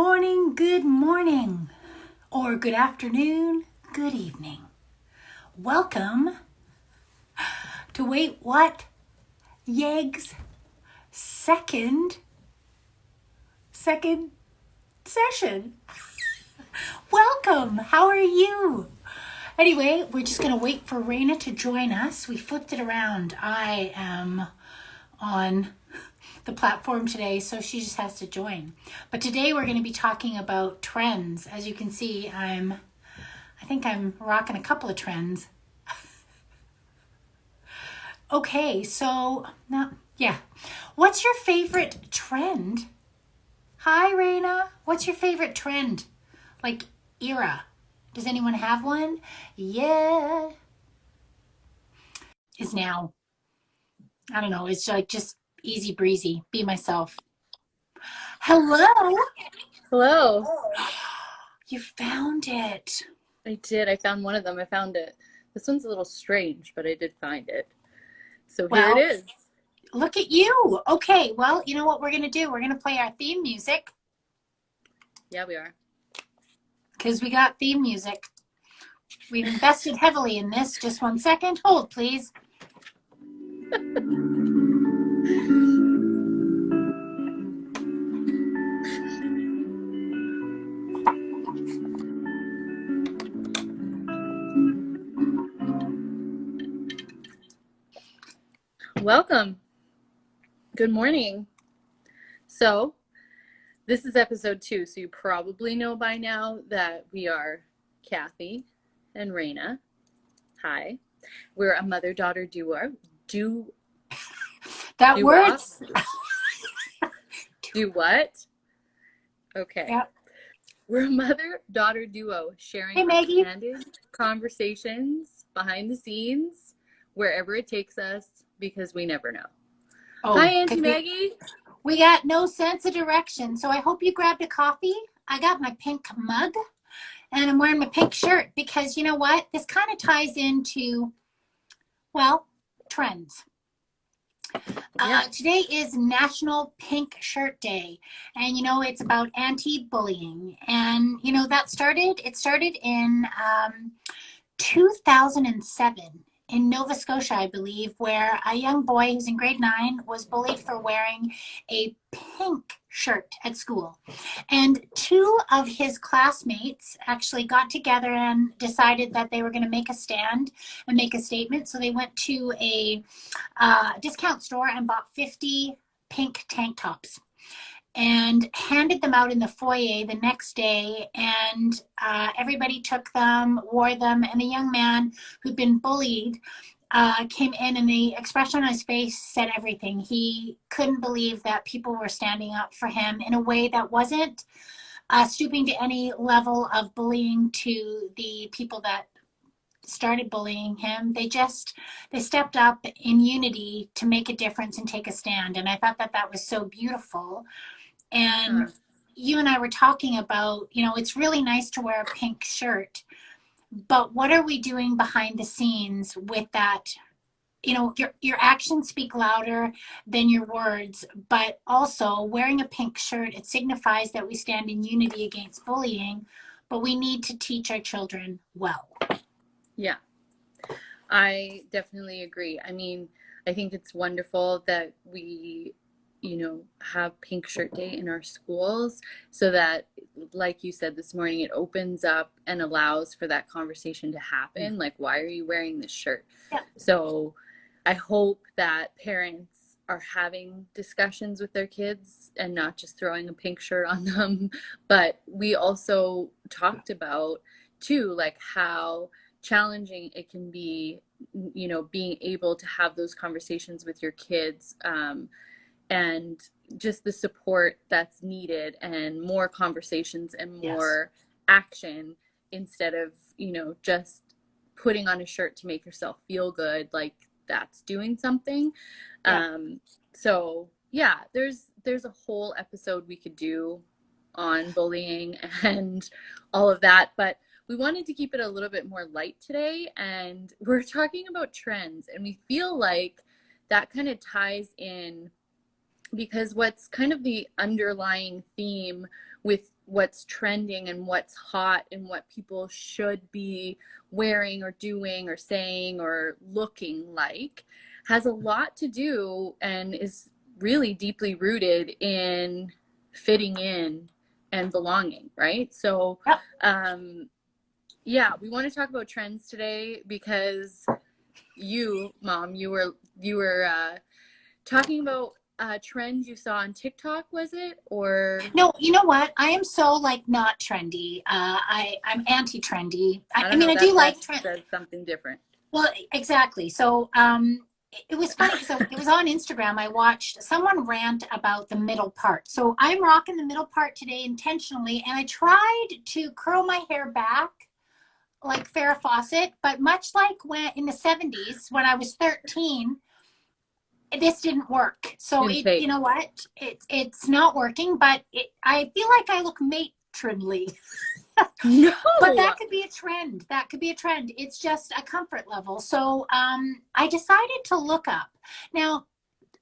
good morning, or good afternoon, good evening. Welcome to Wait What? Yeg's second session. Welcome. How are you? Anyway, we're just going to wait for Rayna to join us. We flipped it around. I am on the platform today, so she just has to join. But today we're going to be talking about trends. As you can see, I think I'm rocking a couple of trends. Okay, so now, yeah. What's your favorite trend? Hi, Rayna. What's your favorite trend? Like era? Does anyone have one? Yeah. Is now. I don't know. It's like just easy breezy. Be myself. Hello. Hello. You found it. I did. I found one of them. I found it. This one's a little strange, but I did find it. So here it Well, is. look at you. Okay, well, you know what we're going to do? We're going to play our theme music. Yeah, we are. Because we got theme music. We've invested heavily in this. Just 1 second. Hold, please. Welcome. Good morning. So, this is episode 2, so you probably know by now that we are Kathy and Rayna. Hi. We're a mother-daughter duo. That word. Do what? Okay. Yep. We're a mother-daughter duo sharing Hey, Maggie. candid conversations behind the scenes, wherever it takes us, because we never know. Oh, hi, Auntie Maggie. We got no sense of direction, so I hope you grabbed a coffee. I got my pink mug, and I'm wearing my pink shirt because you know what? This kind of ties into, well, trends. Today is National Pink Shirt Day, and you know it's about anti-bullying, and you know it started in 2007 in Nova Scotia, I believe, where a young boy who's in grade 9 was bullied for wearing a pink shirt at school. And 2 of his classmates actually got together and decided that they were going to make a stand and make a statement. So they went to a discount store and bought 50 pink tank tops and handed them out in the foyer the next day, and everybody took them, wore them, and the young man who'd been bullied came in, and the expression on his face said everything. He couldn't believe that people were standing up for him in a way that wasn't stooping to any level of bullying to the people that started bullying him. They stepped up in unity to make a difference and take a stand, and I thought that was so beautiful. And you and I were talking about, you know, it's really nice to wear a pink shirt, but what are we doing behind the scenes with that? You know, your actions speak louder than your words, but also wearing a pink shirt, it signifies that we stand in unity against bullying, but we need to teach our children well. Yeah, I definitely agree. I mean, I think it's wonderful that we have Pink Shirt Day in our schools so that, like you said this morning, it opens up and allows for that conversation to happen. Like, why are you wearing this shirt? Yeah. So I hope that parents are having discussions with their kids and not just throwing a pink shirt on them. But we also talked about, too, like how challenging it can be, you know, being able to have those conversations with your kids, and just the support that's needed, and more conversations and more action instead of, you know, just putting on a shirt to make yourself feel good, like that's doing something. So yeah, there's a whole episode we could do on bullying and all of that, but we wanted to keep it a little bit more light today, and we're talking about trends, and we feel like that kind of ties in because what's kind of the underlying theme with what's trending and what's hot and what people should be wearing or doing or saying or looking like has a lot to do and is really deeply rooted in fitting in and belonging, right? So Yep. yeah, we want to talk about trends today because you, Mom, you were talking about a trend you saw on TikTok, was it? Or No, you know what? I am so like not trendy. I'm anti-trendy. I I don't mean, know, I do that like trend. says something different. Well, exactly. So, it was funny because it was on Instagram. I watched someone rant about the middle part. So I'm rocking the middle part today intentionally, and I tried to curl my hair back like Farrah Fawcett, but much like when in the 70s when I was 13, this didn't work. So you know what? It's not working, but I feel like I look matronly. No. But that could be a trend. That could be a trend. It's just a comfort level. So I decided to look up. Now,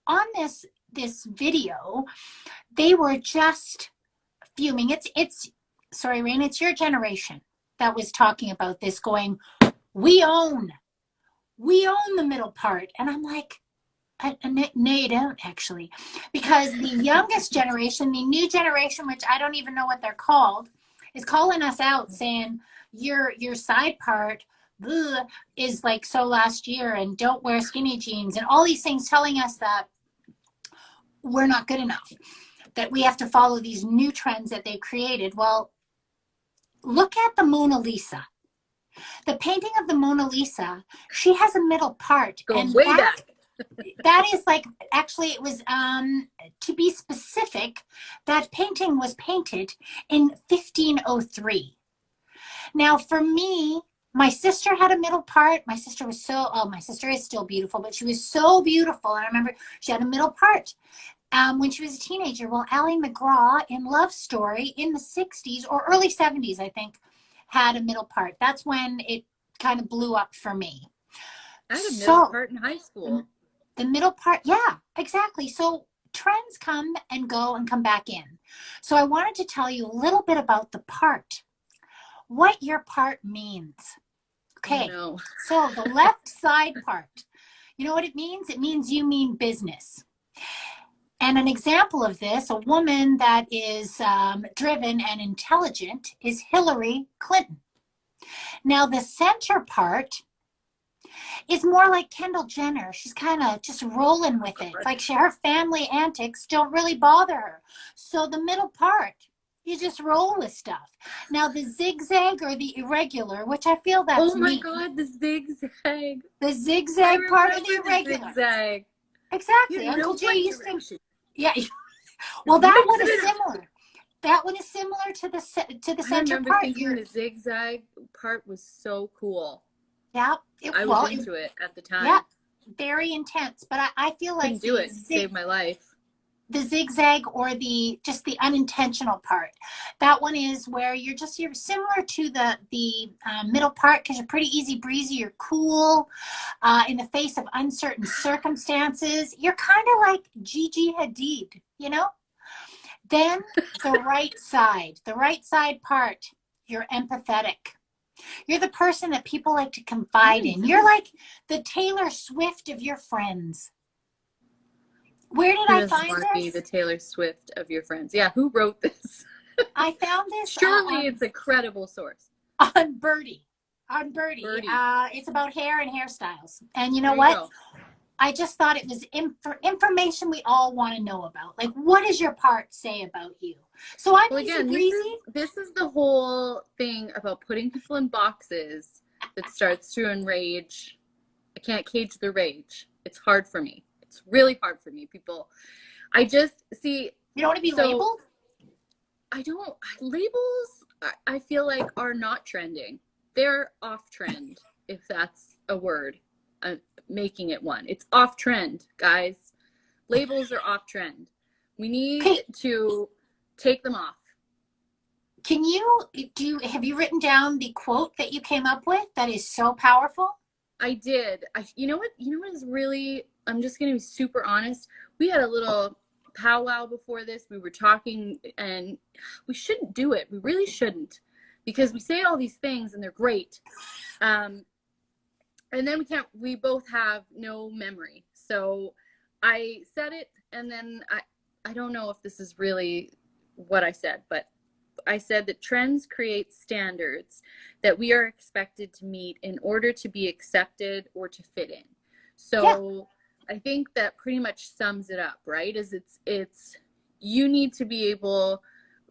on this video, they were just fuming. It's sorry, Rayna, it's your generation that was talking about this, going, we own the middle part. And I'm like, no, you don't actually. Because the youngest generation, the new generation, which I don't even know what they're called, is calling us out saying your side part is like so last year, and don't wear skinny jeans and all these things, telling us that we're not good enough, that we have to follow these new trends that they've created. Well, look at the Mona Lisa. The painting of the Mona Lisa, she has a middle part. Go and way back. That is like, actually, it was, to be specific, that painting was painted in 1503. Now, for me, my sister had a middle part. My sister was my sister is still beautiful, but she was so beautiful. And I remember she had a middle part when she was a teenager. Well, Ally McGraw in Love Story in the 60s or early 70s, I think, had a middle part. That's when it kind of blew up for me. I had a middle part in high school. The middle part, yeah, exactly. So trends come and go and come back in. So I wanted to tell you a little bit about the part, what your part means. Okay, No. So the left side part, you know what it means? It means you mean business. And an example of this, a woman that is driven and intelligent, is Hillary Clinton. Now the center part is more like Kendall Jenner. She's kind of just rolling with it. Like her family antics don't really bother her. So the middle part, you just roll with stuff. Now the zigzag or the irregular, which I feel that's oh my me. God, the zigzag. The zigzag part of the irregular. Zigzag. Exactly. You Uncle Jay used to. Yeah. Well, that one is similar. That one is similar to the center part. I remember thinking the zigzag part was so cool. Yeah, I was into it at the time. Yeah, very intense. But I feel like couldn't do it. Saved my life. The zigzag or just the unintentional part. That one is where you're similar to the middle part, because you're pretty easy breezy. You're cool in the face of uncertain circumstances. You're kind of like Gigi Hadid, you know. Then the right side part, you're empathetic. You're the person that people like to confide in. You're like the Taylor Swift of your friends. Where did I find this? Be the Taylor Swift of your friends. Yeah, who wrote this? I found this. Surely it's a credible source. On Birdie. It's about hair and hairstyles. And you know what? I just thought it was information we all want to know about. Like, what does your part say about you? So I'm easy breezy. This is the whole thing about putting people in boxes that starts to enrage. I can't cage the rage. It's hard for me. It's really hard for me, people. I just see. You don't want to be labeled? I don't. Labels, I feel like, are not trending. They're off trend, if that's a word. Making it one. It's off trend, guys. Labels are off trend. We need to take them off. Have you written down the quote that you came up with that is so powerful? I did. You know what is really, I'm just going to be super honest. We had a little powwow before this. We were talking, and we shouldn't do it. We really shouldn't, because we say all these things and they're great. And then we both have no memory. So I said it, and then I don't know if this is really what I said, but I said that trends create standards that we are expected to meet in order to be accepted or to fit in. So I think that pretty much sums it up, right? It's you need to be able,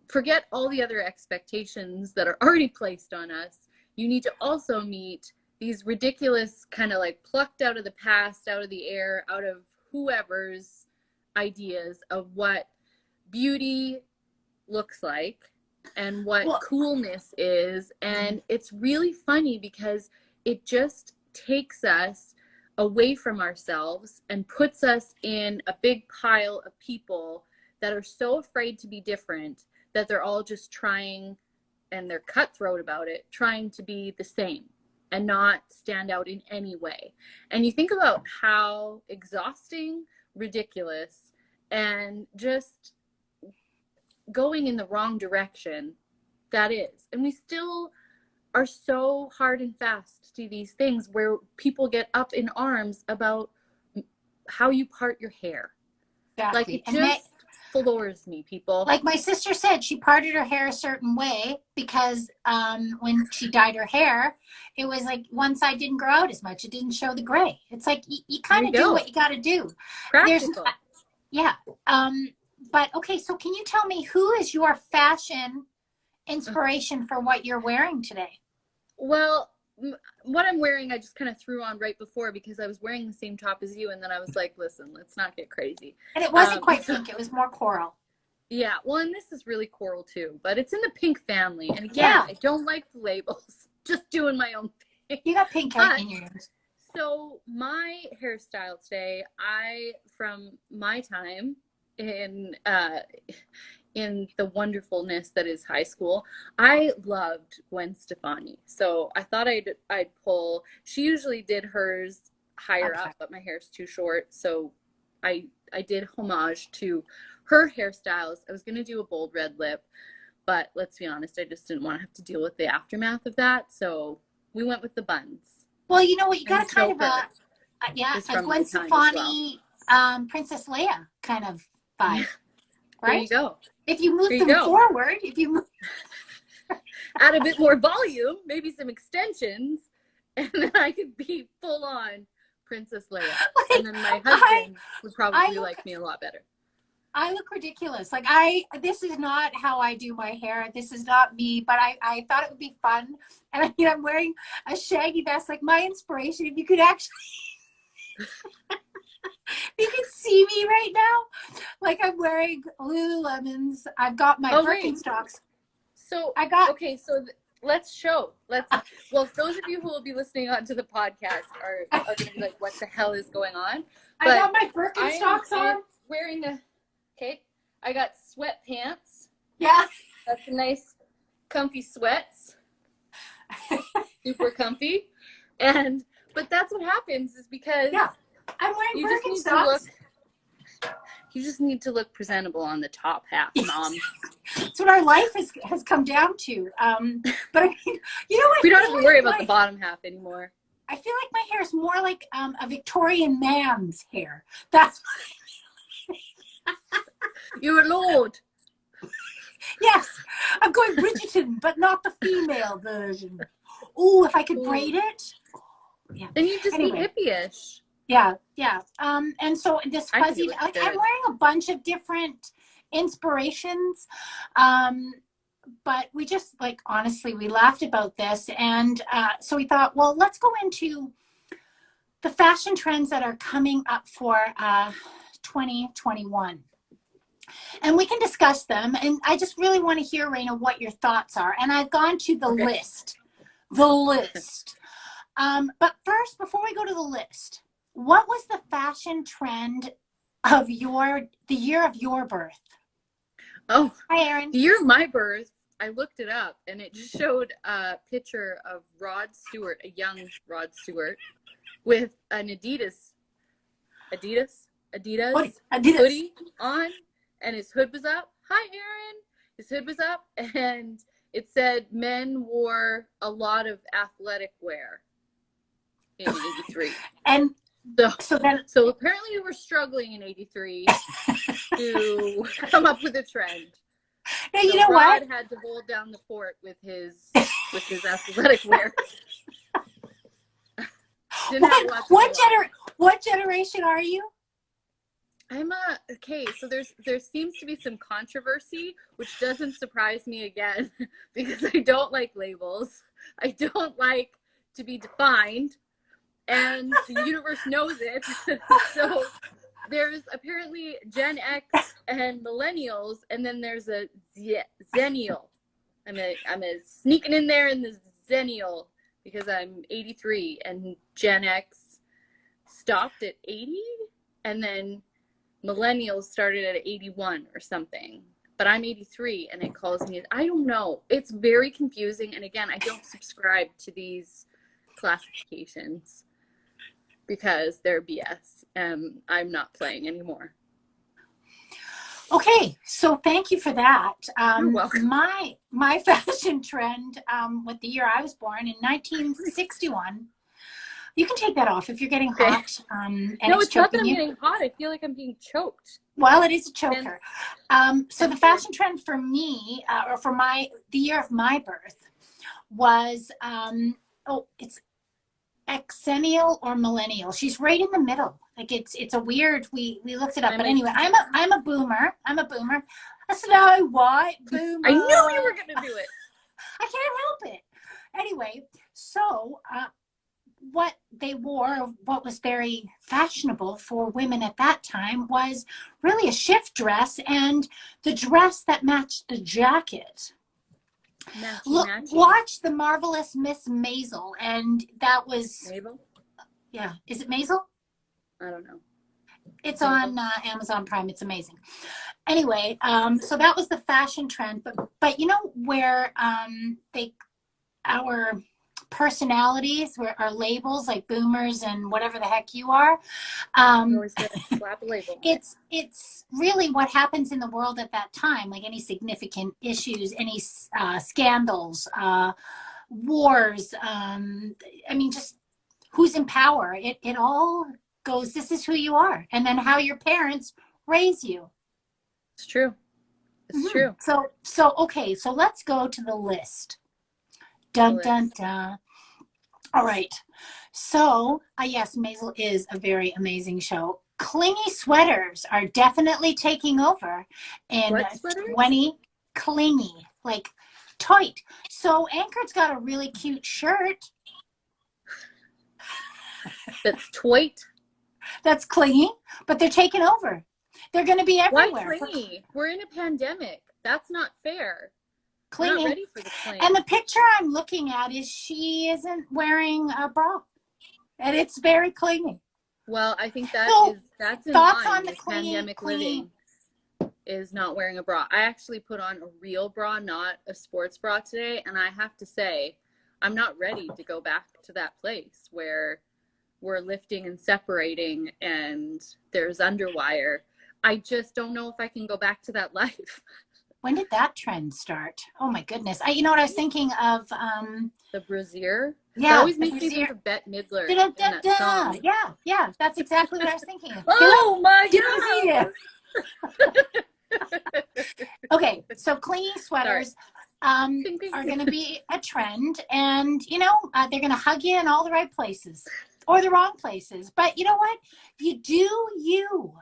forget all the other expectations that are already placed on us. You need to also meet these ridiculous, kind of like plucked out of the past, out of the air, out of whoever's ideas of what beauty looks like and what coolness is. And it's really funny because it just takes us away from ourselves and puts us in a big pile of people that are so afraid to be different that they're all just trying, and they're cutthroat about it, trying to be the same and not stand out in any way. And you think about how exhausting, ridiculous, and just going in the wrong direction that is. And we still are so hard and fast to these things where people get up in arms about how you part your hair. Exactly. Like, it just floors me, people. Like my sister said, she parted her hair a certain way because when she dyed her hair, it was like one side didn't grow out as much. It didn't show the gray. It's like you kind of do what you got to do. Practical. But okay, so can you tell me, who is your fashion inspiration for what you're wearing today? Well, what I'm wearing, I just kind of threw on right before because I was wearing the same top as you, and then I was like, listen, let's not get crazy. And it wasn't quite pink, it was more coral. Yeah, well, and this is really coral too, but it's in the pink family. And again, I don't like the labels. Just doing my own thing. You got pink in your ears. So my hairstyle today, from my time in the wonderfulness that is high school, I loved Gwen Stefani. So I thought I'd pull. She usually did hers higher up, but my hair's too short, so I did homage to her hairstyles. I was gonna do a bold red lip, but let's be honest, I just didn't want to have to deal with the aftermath of that. So we went with the buns. Well, you know what? You got a kind of a Gwen Stefani, Princess Leia kind of vibe, right? There you go. If you move them forward, add a bit more volume, maybe some extensions, and then I could be full on Princess Leia. And then my husband would probably like me a lot better. I look ridiculous. Like this is not how I do my hair. This is not me, but I thought it would be fun. And I mean, I'm wearing a shaggy vest. Like, my inspiration, if you could actually, you can see me right now. Like, I'm wearing Lululemons. I've got my Birkenstocks. So let's show. Well, those of you who will be listening on to the podcast are going to be like, what the hell is going on? But I got my Birkenstocks on. I got sweatpants. Yeah. That's a nice comfy sweats. Super comfy. But that's what happens, is because I'm wearing Birkenstocks. You just need to look presentable on the top half, Mom. That's what our life has come down to. But I mean, you know what? We don't have to worry about the bottom half anymore. I feel like my hair is more like a Victorian man's hair. That's You're a lord. Yes, I'm going Bridgerton, but not the female version. Oh, if I could braid it. Yeah. Then you just be hippie-ish. Yeah. And so this fuzzy, I'm wearing a bunch of different inspirations. But we just, like, honestly, we laughed about this. And so we thought, well, let's go into the fashion trends that are coming up for 2021. And we can discuss them. And I just really want to hear, Rayna, what your thoughts are. And I've gone to the list. But first, before we go to the list, what was the fashion trend of the year of your birth? Oh, hi, Erin. The year of my birth, I looked it up, and it just showed a picture of Rod Stewart, a young Rod Stewart, with an Adidas hoodie on, and his hood was up. Hi, Aaron. His hood was up, and it said men wore a lot of athletic wear in 83. And So apparently we were struggling in 83 to come up with a trend. now, So you know Rod what? had to hold down the fort with his athletic wear. What generation are you? So there seems to be some controversy, which doesn't surprise me again, because I don't like labels. I don't like to be defined, and the universe knows it. So there's apparently Gen X and millennials, and then there's a zennial. I'm a sneaking in there in the zennial because I'm 83, and Gen X stopped at 80, and then millennials started at 81 or something. But I'm 83, and it calls me, I don't know. It's very confusing, and again, I don't subscribe to these classifications because they're BS, and I'm not playing anymore. Okay, so thank you for that. You're welcome. My fashion trend with the year I was born in 1961. You can take that off if you're getting hot. And no, it's not that I'm you. getting hot. I feel like I'm being choked. Well, it is a choker. So the fashion trend for me, or for the year of my birth, was it's exennial or millennial. She's right in the middle. Like it's a weird. We looked it up, but anyway, I'm a boomer. I'm a boomer. A snow white boomer. I knew you were gonna do it. I can't help it. Anyway, so what they wore, what was very fashionable for women at that time, was really a shift dress and the dress that matched the jacket. Watch The Marvelous Miss Maisel, and that was Mabel. Yeah, is it Maisel? I don't know. It's on Amazon Prime. It's amazing. Anyway, so that was the fashion trend, but you know where our personalities are labels, like boomers and whatever the heck you are. Always slap a label. It's really what happens in the world at that time, like any significant issues, any scandals, wars. I mean, just who's in power. It all goes, this is who you are, and then how your parents raise you. It's true. It's true. So okay, so let's go to the list. Dun, dun, dun. All right. So, yes, Maisel is a very amazing show. Clingy sweaters are definitely taking over. And 20 clingy, like tight. So, Anchored's got a really cute shirt. That's tight. That's clingy, but they're taking over. They're going to be everywhere. Why clingy? We're in a pandemic. That's not fair. Clingy. We're not ready for the cling. And the picture I'm looking at is she isn't wearing a bra, and it's very clingy. Well, I think that's in thoughts line on the with pandemic living is not wearing a bra. I actually put on a real bra, not a sports bra today, and I have to say, I'm not ready to go back to that place where we're lifting and separating and there's underwire. I just don't know if I can go back to that life. When did that trend start? Oh my goodness. You know what I was thinking of? The brassiere? Yeah. It always makes me think of Bette Midler in that song. Yeah. That's exactly what I was thinking of. Oh my God. Okay, so clingy sweaters are going to be a trend, and you know, they're going to hug you in all the right places or the wrong places. But you know what? You do you.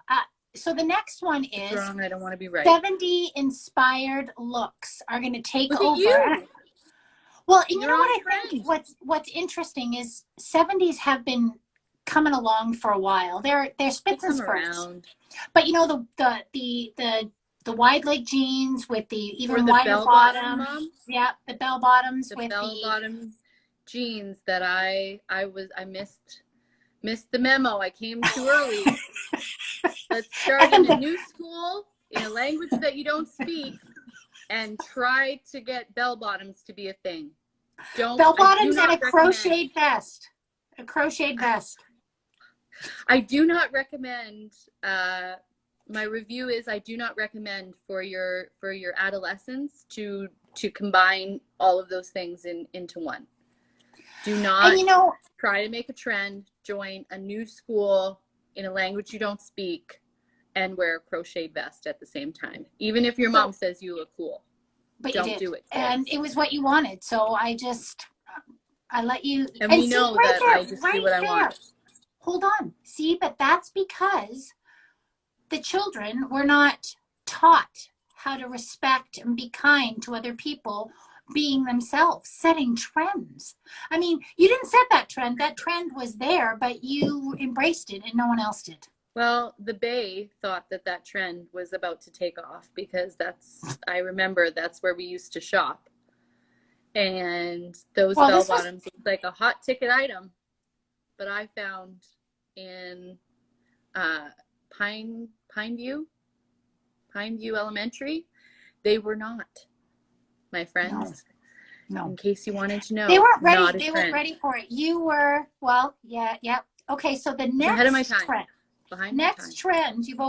So the next one is wrong. I don't want to be right. 70 inspired looks are going to take over. You. Well, you know what I think? What's interesting is 70s have been coming along for a while. They're spits and spurts. But you know the wide leg jeans with the even wider bottom. Yeah, the bell bottoms with the bell bottom jeans that I missed the memo. I came too early. Let's start in a new school in a language that you don't speak and try to get bell bottoms to be a thing. Bell bottoms and a crocheted vest. A crocheted vest. I do not recommend my review is I do not recommend for your adolescents to combine all of those things into one. Do not And you know, try to make a trend, join a new school in a language you don't speak, and wear a crocheted vest at the same time. Even if your mom says you look cool. but don't you did. do it, kids. And it was what you wanted. So I let you. And we see, know right that there, I just right do what I there. want. Hold on. See, but that's because the children were not taught how to respect and be kind to other people, being themselves, setting trends. I mean, you didn't set that trend. That trend was there, but you embraced it and no one else did. Well, the Bay thought that trend was about to take off because I remember that's where we used to shop. And those bell bottoms looked like a hot ticket item. But I found in Pineview Elementary, they were not, my friends. No. In case you wanted to know, they weren't ready. Not a they trend. weren't ready for it. You were, well, yeah. Okay, so the next ahead of my time. trend. Behind Next trend, you're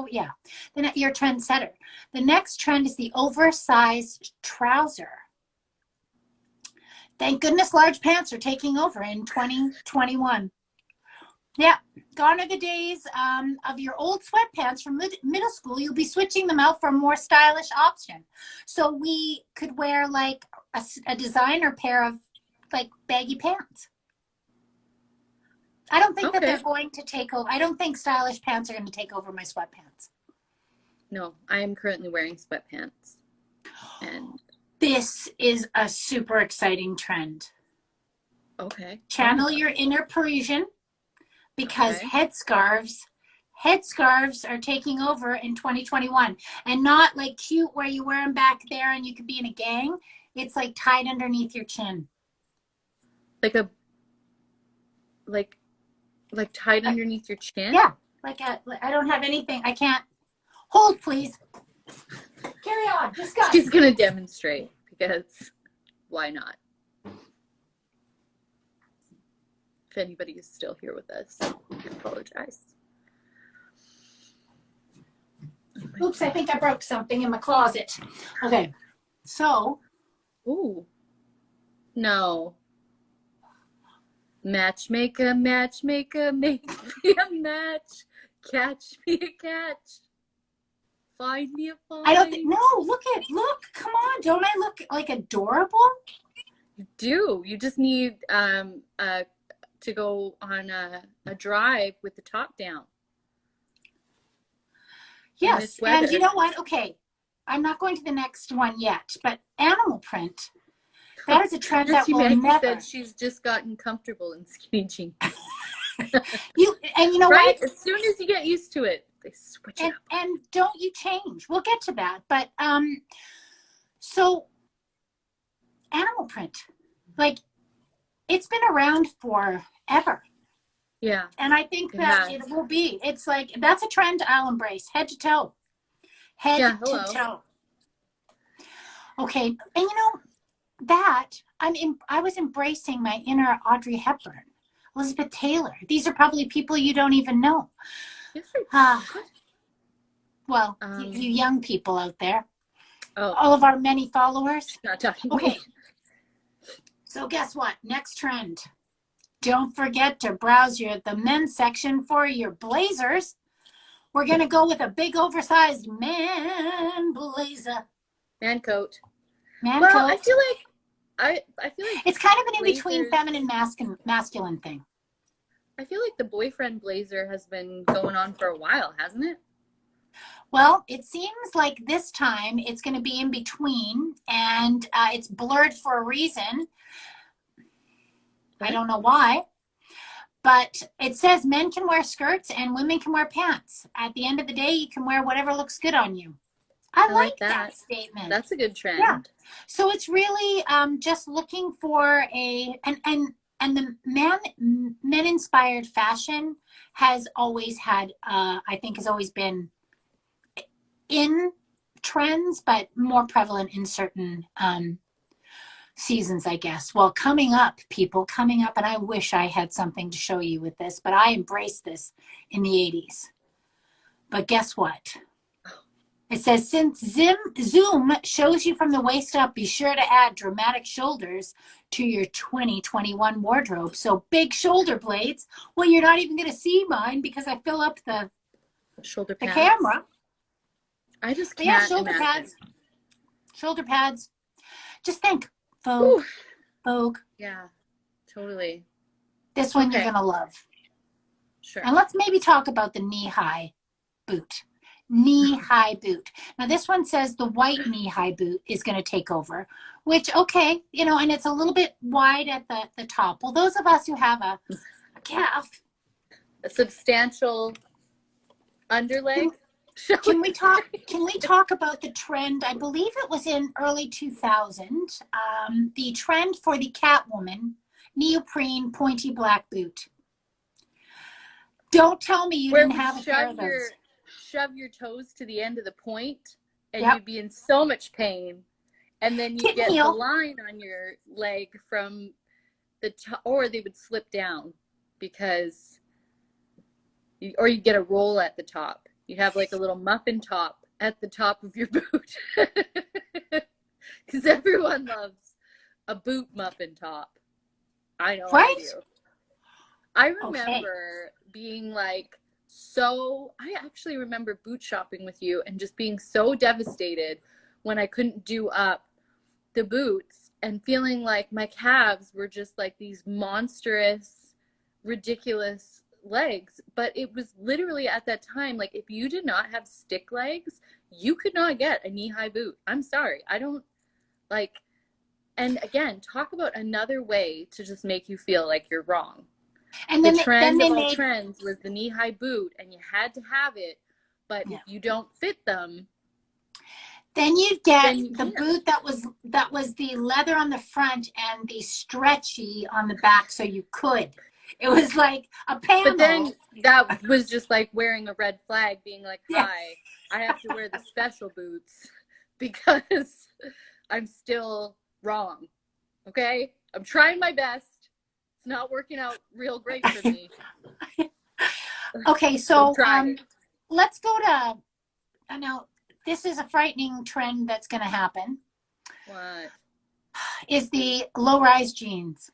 trendsetter. The next trend is the oversized trouser. Thank goodness large pants are taking over in 2021. Yeah, gone are the days of your old sweatpants from middle school. You'll be switching them out for a more stylish option. So we could wear like a designer pair of like baggy pants. I don't think that they're going to take over. I don't think stylish pants are going to take over my sweatpants. No, I am currently wearing sweatpants. And this is a super exciting trend. Okay. Channel your inner Parisian because headscarves are taking over in 2021. And not like cute where you wear them back there and you could be in a gang. It's like tied underneath your chin. Like tied underneath your chin? Yeah. I don't have anything. I can't. Hold, please. Carry on. Discuss. She's going to demonstrate because why not? If anybody is still here with us, I apologize. Oops, I think I broke something in my closet. Okay. So. Ooh. No. Matchmaker, matchmaker, make me a match. Catch me a catch. Find me a find. I don't think, no, look, come on. Don't I look like adorable? You do. You just need to go on a drive with the top down. Yes, and you know what? Okay, I'm not going to the next one yet, but animal print. That is a trend that will never. Said she's just gotten comfortable in skinny jeans. You know right? What? As soon as you get used to it, they switch it up. And don't you change. We'll get to that. But so animal print, like it's been around forever. Yeah. And I think that it will be. It's like that's a trend I'll embrace, head to toe. Head to toe. Okay, and you know that I was embracing my inner Audrey Hepburn, Elizabeth Taylor. These are probably people you don't even know. Well, you young people out there, all of our many followers. Not talking okay. Me. So guess what? Next trend. Don't forget to browse the men's section for your blazers. We're gonna go with a big oversized man blazer. Man coat. Man coat. I feel like it's kind of an in-between feminine masculine thing. I feel like the boyfriend blazer has been going on for a while, hasn't it? Well, it seems like this time it's going to be in between, and it's blurred for a reason. I don't know why, but it says men can wear skirts and women can wear pants. At the end of the day, you can wear whatever looks good on you. I like that statement. That's a good trend. Yeah. So it's really just looking for and the men inspired fashion has always had I think has always been in trends, but more prevalent in certain seasons, I guess. Well, coming up, and I wish I had something to show you with this, but I embraced this in the 80s. But guess what? It says, since Zoom shows you from the waist up, be sure to add dramatic shoulders to your 2021 wardrobe. So big shoulder blades. Well, you're not even going to see mine because I fill up Shoulder the pads. camera. I just But yeah, can't shoulder imagine. pads. Shoulder pads. Just think, Vogue, Ooh. Vogue. Yeah, totally. This one you're Okay. going to love. Sure. And let's maybe talk about the knee-high boot. Knee-high boot. Now this one says the white knee-high boot is going to take over, which, okay, you know, and it's a little bit wide at the top. Well, those of us who have a calf. A substantial underleg. Can we talk about the trend? I believe it was in early 2000, the trend for the Catwoman neoprene pointy black boot. Don't tell me you Where didn't would have a pair of those. shove your toes to the end of the point, and Yep. you'd be in so much pain, and then you Kitten get heel. the line on your leg from the top, or they would slip down because, or you get a roll at the top. You have like a little muffin top at the top of your boot, because everyone loves a boot muffin top. I know Right? I do. I remember being like, I actually remember boot shopping with you and just being so devastated when I couldn't do up the boots and feeling like my calves were just like these monstrous, ridiculous legs. But it was literally at that time, like, if you did not have stick legs, you could not get a knee-high boot. I'm sorry. I don't like, and again, talk about another way to just make you feel like you're wrong. And the trend of all trends was the knee-high boot, and you had to have it. But if you don't fit them, then you'd get the boot that was the leather on the front and the stretchy on the back, so you could. It was like a panel. But then that was just like wearing a red flag, being like, "Hi, I have to wear the special boots because I'm still wrong." Okay, I'm trying my best. Not working out real great for me. Okay, so let's go to, now this is a frightening trend that's going to happen. What? Is the low-rise jeans.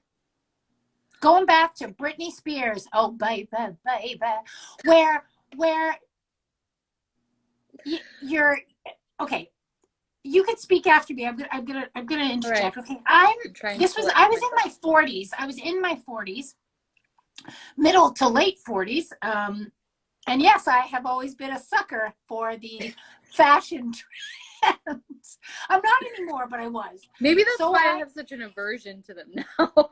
Going back to Britney Spears, oh baby, baby, where you're, okay, you could speak after me. I'm gonna interject. Right. Okay, I was in my 40s. I was in my 40s, middle to late 40s. And yes, I have always been a sucker for the fashion trends. I'm not anymore, but I was. Maybe that's why I have such an aversion to them now.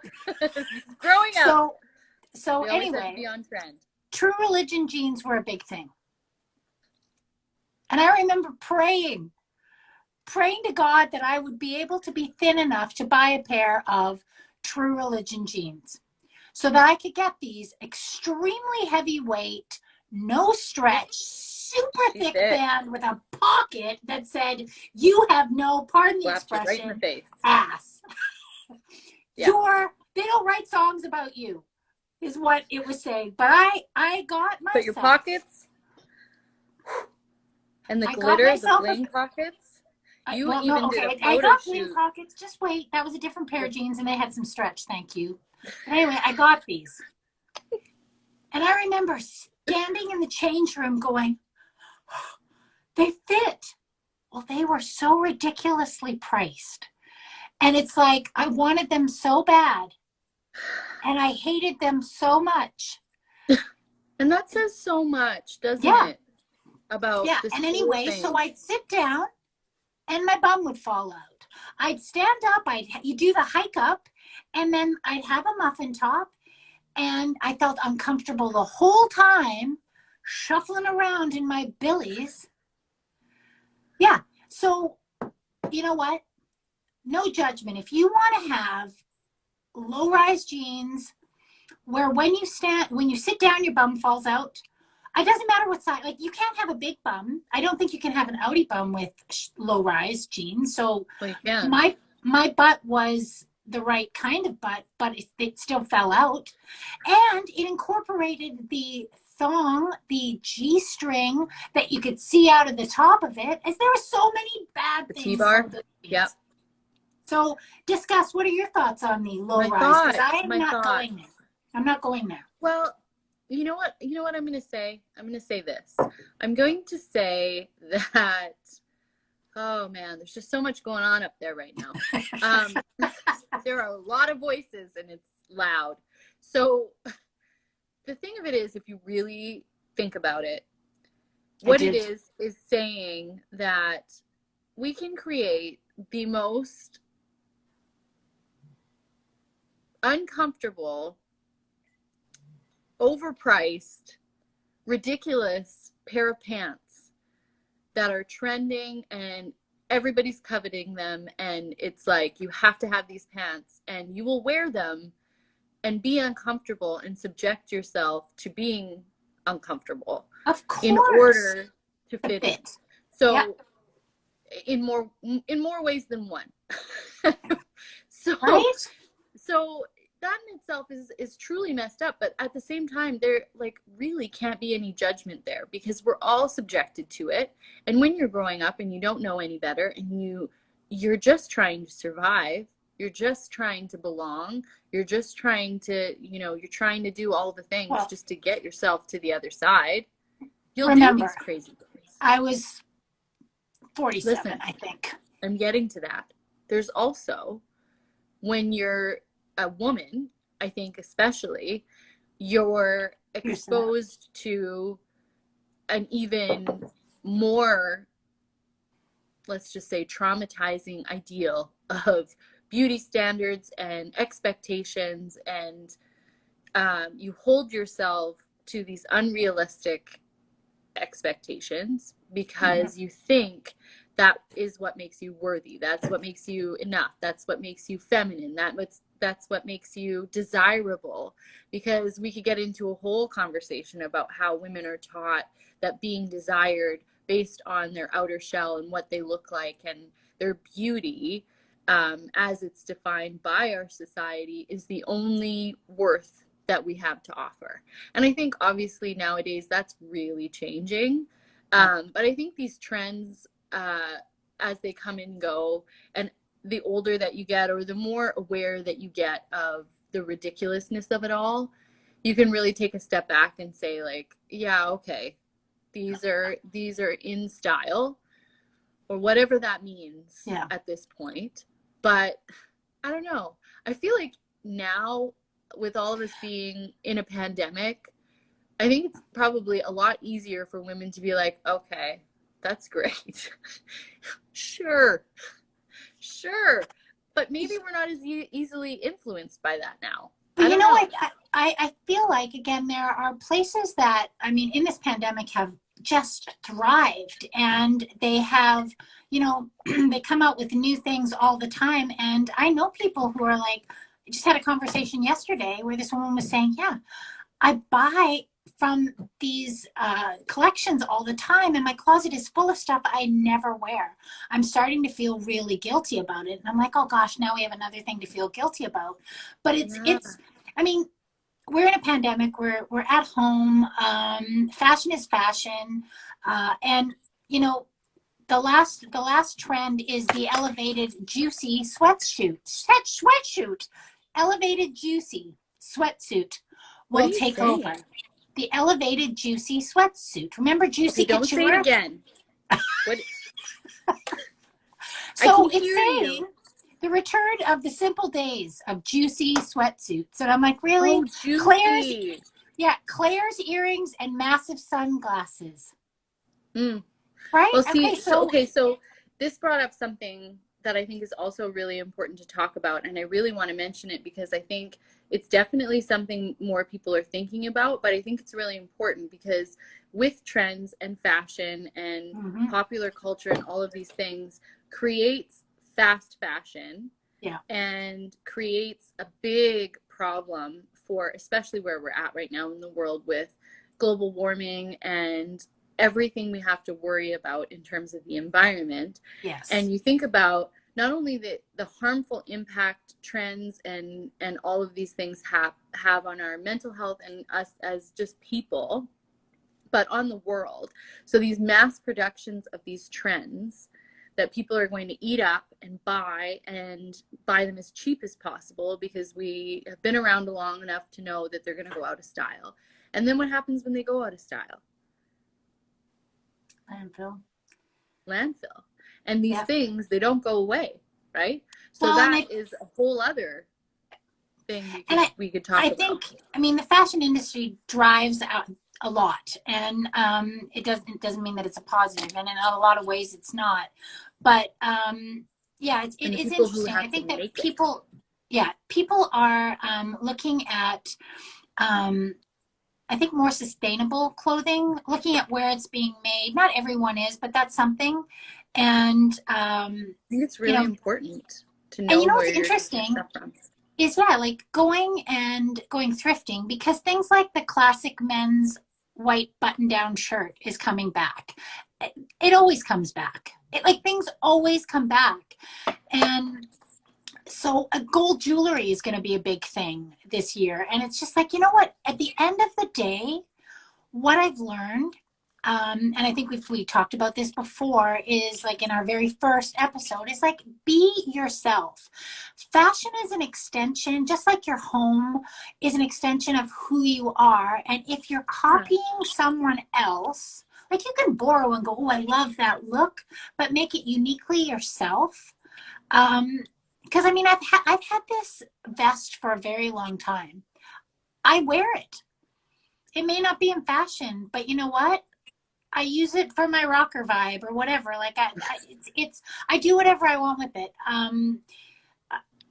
Growing up. So anyway, be on trend. True Religion jeans were a big thing. And I remember praying to God that I would be able to be thin enough to buy a pair of True Religion jeans so that I could get these extremely heavyweight, no stretch, super thick band with a pocket that said, "You have no," pardon the expression, right in the face. Ass. They don't write songs about you, is what it was saying. But I got myself. But your pockets and the glitter, the bling pockets. I got bling pockets. Just wait. That was a different pair of jeans, and they had some stretch. Thank you. But anyway, I got these. And I remember standing in the change room going, they fit. Well, they were so ridiculously priced. And it's like, I wanted them so bad. And I hated them so much. And that says so much, doesn't it? About this and anyway, thing. So I'd sit down and my bum would fall out. I'd stand up, you do the hike up, and then I'd have a muffin top, and I felt uncomfortable the whole time, shuffling around in my billies. Yeah, so you know what? No judgment. If you want to have low-rise jeans where when you sit down, your bum falls out, it doesn't matter what size. Like, you can't have a big bum. I don't think you can have an outie bum with low-rise jeans. So my butt was the right kind of butt, but it still fell out. And it incorporated the thong, the G-string that you could see out of the top of it, as there were so many bad The things T-bar. about those jeans. Yep. So discuss, what are your thoughts on the low rise? Because I'm My not thoughts. going there. I'm not going there. Well, you know what I'm going to say? I'm going to say this. I'm going to say that, oh man, there's just so much going on up there right now. There are a lot of voices and it's loud. So the thing of it is, if you really think about it, what it is saying that we can create the most uncomfortable, overpriced, ridiculous pair of pants that are trending and everybody's coveting them, and it's like you have to have these pants and you will wear them and be uncomfortable and subject yourself to being uncomfortable, of course, in order to fit in. So yeah. in more ways than one. So right? So that in itself is truly messed up, but at the same time, there like really can't be any judgment there, because we're all subjected to it. And when you're growing up and you don't know any better, and you're just trying to survive, you're just trying to belong, you're just trying to, you're trying to do all the things just to get yourself to the other side, you'll do these crazy things. I was 47, Listen, I think. I'm getting to that. There's also, when you're a woman, I think especially, you're exposed to an even more, let's just say, traumatizing ideal of beauty standards and expectations, and you hold yourself to these unrealistic expectations because you think that is what makes you worthy, that's what makes you enough, that's what makes you feminine, that's what makes you desirable. Because we could get into a whole conversation about how women are taught that being desired based on their outer shell and what they look like and their beauty, as it's defined by our society, is the only worth that we have to offer. And I think obviously nowadays that's really changing. But I think these trends, as they come and go, and the older that you get, or the more aware that you get of the ridiculousness of it all, you can really take a step back and say, like, yeah, okay, these are in style, or whatever that means at this point. But I don't know. I feel like now, with all of us being in a pandemic, I think it's probably a lot easier for women to be like, okay, that's great. Sure. But maybe we're not as easily influenced by that now. But I feel like, again, there are places that, I mean, in this pandemic have just thrived, and they have, they come out with new things all the time. And I know people who are like, I just had a conversation yesterday where this woman was saying, yeah, I buy from these collections all the time, and my closet is full of stuff I never wear. I'm starting to feel really guilty about it. And I'm like, oh gosh, now we have another thing to feel guilty about. But it's I mean, we're in a pandemic, we're at home, fashion is fashion, and the last trend is the elevated juicy sweatsuit. Elevated juicy sweatsuit will take over. The elevated juicy sweatsuit. Remember juicy couture? Don't say it again. What? So it's saying the return of the simple days of juicy sweatsuits. And I'm like, really? Oh, juicy. Claire's earrings and massive sunglasses. Mm. Right? Well, see, so this brought up something that I think is also really important to talk about, and I really want to mention it because I think it's definitely something more people are thinking about, but I think it's really important because with trends and fashion and popular culture and all of these things creates fast fashion, and creates a big problem for, especially where we're at right now in the world with global warming and everything we have to worry about in terms of the environment. And you think about not only the harmful impact trends and all of these things have on our mental health and us as just people, but on the world. So these mass productions of these trends that people are going to eat up and buy them as cheap as possible because we have been around long enough to know that they're going to go out of style. And then what happens when they go out of style? Landfill. And these things, they don't go away, right? So well, that is a whole other thing we could talk about. I mean, the fashion industry drives out a lot, and it doesn't mean that it's a positive, and in a lot of ways it's not. But yeah, it's interesting. I think that people are looking at I think more sustainable clothing, looking at where it's being made. Not everyone is, but that's something. And I think it's really important to know. And you know what's interesting is like going thrifting, because things like the classic men's white button-down shirt is coming back. It always comes back. Things always come back. And so gold jewelry is going to be a big thing this year. And it's just like, you know what, at the end of the day, what I've learned, and I think we talked about this before, is like in our very first episode, is like, be yourself. Fashion is an extension, just like your home is an extension of who you are. And if you're copying someone else, like, you can borrow and go, oh, I love that look, but make it uniquely yourself. Because I mean, I've had this vest for a very long time. I wear it. It may not be in fashion, but you know what? I use it for my rocker vibe or whatever. Like I do whatever I want with it.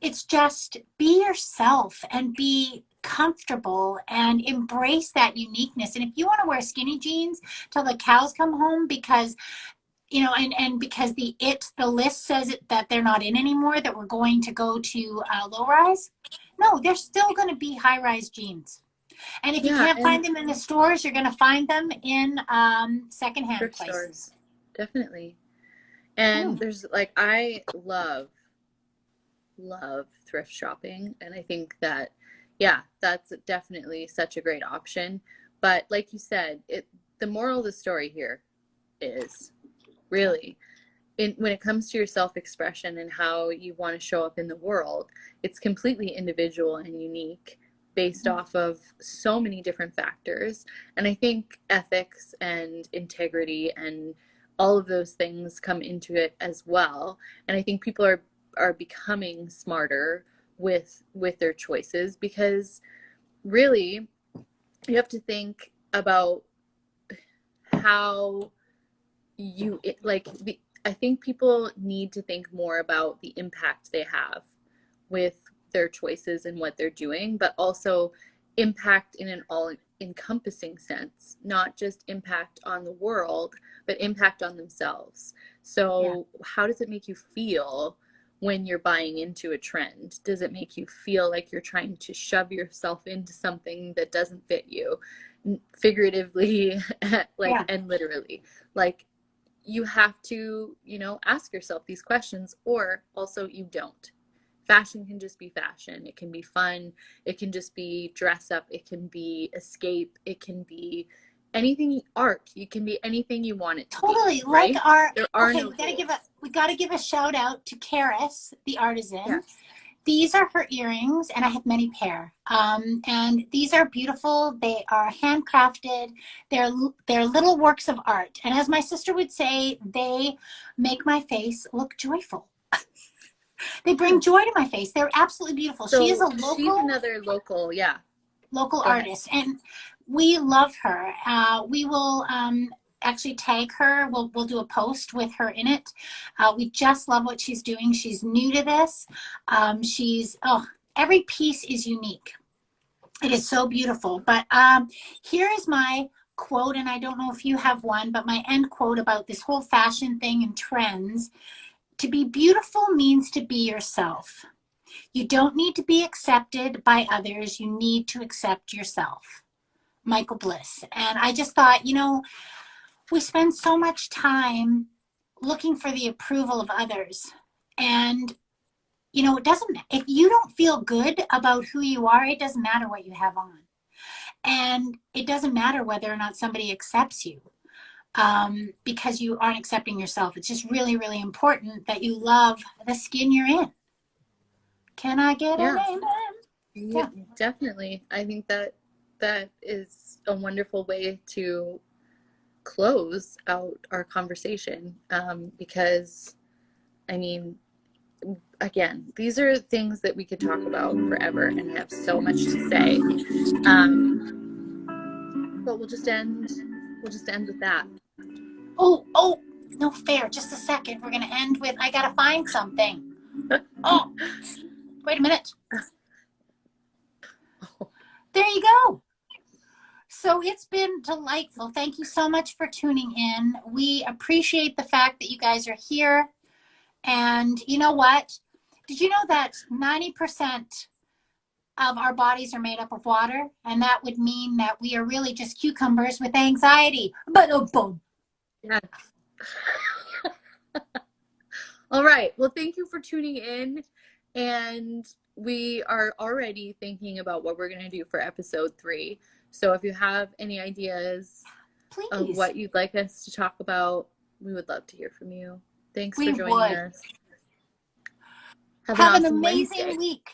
It's just be yourself and be comfortable and embrace that uniqueness. And if you want to wear skinny jeans till the cows come home because, you know, and because the list says that they're not in anymore, that we're going to go to low rise. No, they're still going to be high rise jeans. And if you can't find them in the stores, you're going to find them in secondhand places. Stores. Definitely. And there's like, I love thrift shopping. And I think that, that's definitely such a great option. But like you said, the moral of the story here is really, when it comes to your self-expression and how you want to show up in the world, it's completely individual and unique, based off of so many different factors. And I think ethics and integrity and all of those things come into it as well. And I think people are becoming smarter with their choices, because really you have to think about how I think people need to think more about the impact they have with their choices and what they're doing, but also impact in an all-encompassing sense, not just impact on the world, but impact on themselves. So how does it make you feel when you're buying into a trend? Does it make you feel like you're trying to shove yourself into something that doesn't fit you, figuratively, and literally? Like, you have to, ask yourself these questions, or also you don't. Fashion can just be fashion. It can be fun. It can just be dress up. It can be escape. It can be anything. Art. It can be anything you want it to be. Like right? art. There are no we gotta give a shout out to Karis, the artisan. Yes. These are her earrings, and I have many pair. And these are beautiful. They are handcrafted. They're little works of art. And as my sister would say, they make my face look joyful. They bring joy to my face. They're absolutely beautiful. So she's another local artist, and we love her. We will actually tag her. We'll do a post with her in it. We just love what she's doing. She's new to this. Every piece is unique. It is so beautiful. But here is my quote, and I don't know if you have one, but my end quote about this whole fashion thing and trends. To be beautiful means to be yourself. You don't need to be accepted by others. You need to accept yourself. Michael Bliss. And I just thought, we spend so much time looking for the approval of others. And, it doesn't, if you don't feel good about who you are, it doesn't matter what you have on. And it doesn't matter whether or not somebody accepts you, because you aren't accepting yourself. It's just really, really important that you love the skin you're in. Can I get an Yeah. amen? Yeah, Yeah. definitely. I think that that is a wonderful way to close out our conversation, because, I mean, again, these are things that we could talk about forever and have so much to say. But we'll just end with that. Oh, no fair. Just a second. We're going to end with I got to find something. Oh, wait a minute. There you go. So it's been delightful. Thank you so much for tuning in. We appreciate the fact that you guys are here. And you know what? Did you know that 90% of our bodies are made up of water? And that would mean that we are really just cucumbers with anxiety. But oh, boom. Yeah. All right. Well, thank you for tuning in. And we are already thinking about what we're going to do for episode 3. So if you have any ideas of Please. what you'd like us to talk about, we would love to hear from you. Thanks We for joining would. us. Have an Have an awesome Wednesday. amazing week.